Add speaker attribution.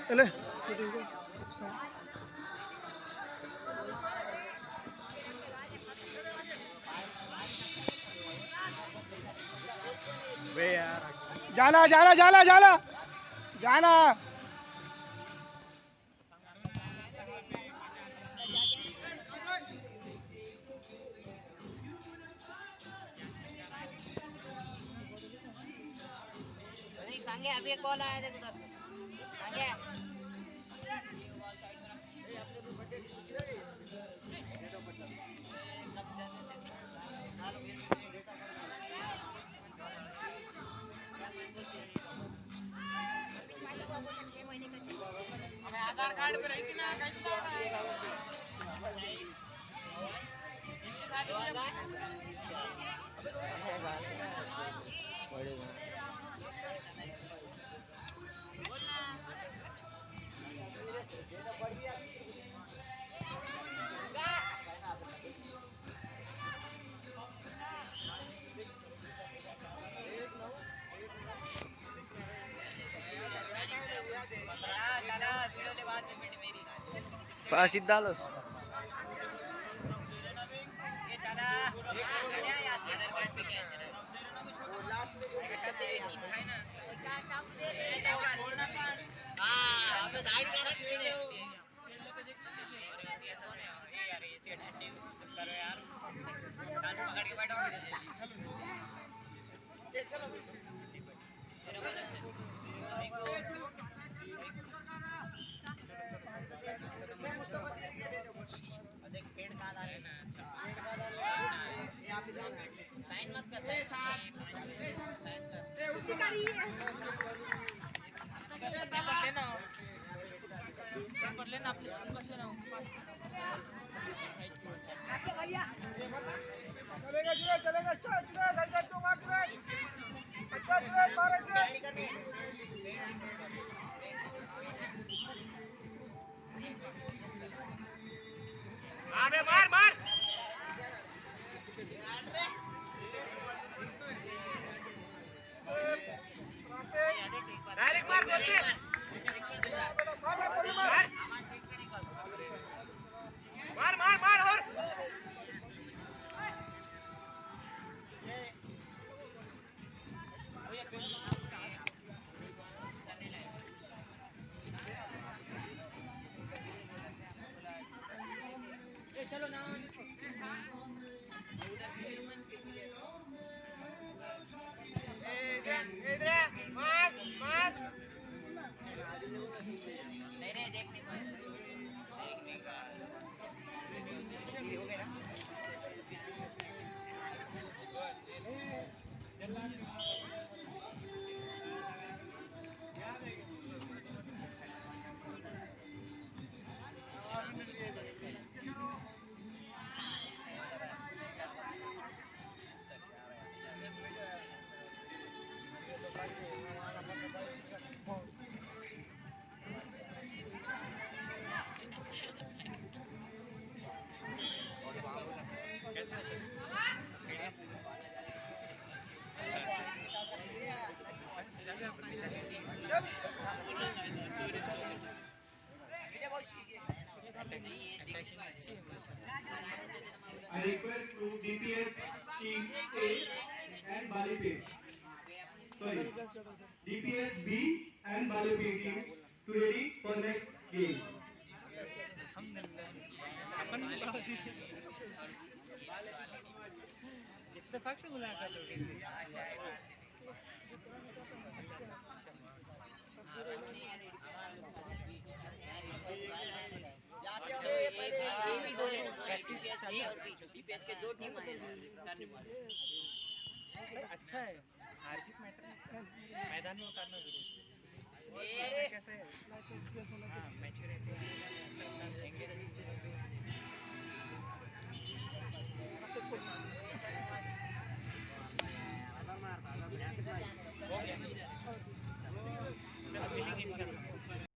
Speaker 1: चले जाना जाना जाना जाना जाना
Speaker 2: सांगे अभी एक कॉल आया देखो सांगे आधार कार्ड पे रहती ना
Speaker 3: पाशिद डालो
Speaker 2: साइन मत करते पर लेना अपने कसे ना भैया चलेगा चलेगा चलेगा तो मार अच्छा मारेंगे अबे मार मार डायरेक्ट मार दे मार मार मार और चलो ना नहीं देखने को हो गया
Speaker 4: I request to DPS team A and Bali P. Sorry, DPS B and Bali P teams to ready for next game.
Speaker 1: इत्तेफाक से मुलाकात हो गई
Speaker 2: डीपीएस के दो टीम है सर ने बोला
Speaker 1: अच्छा है हार जीत मैटर मैदान में उतारना जरूरी है कैसे है हाँ मैच्योरिटी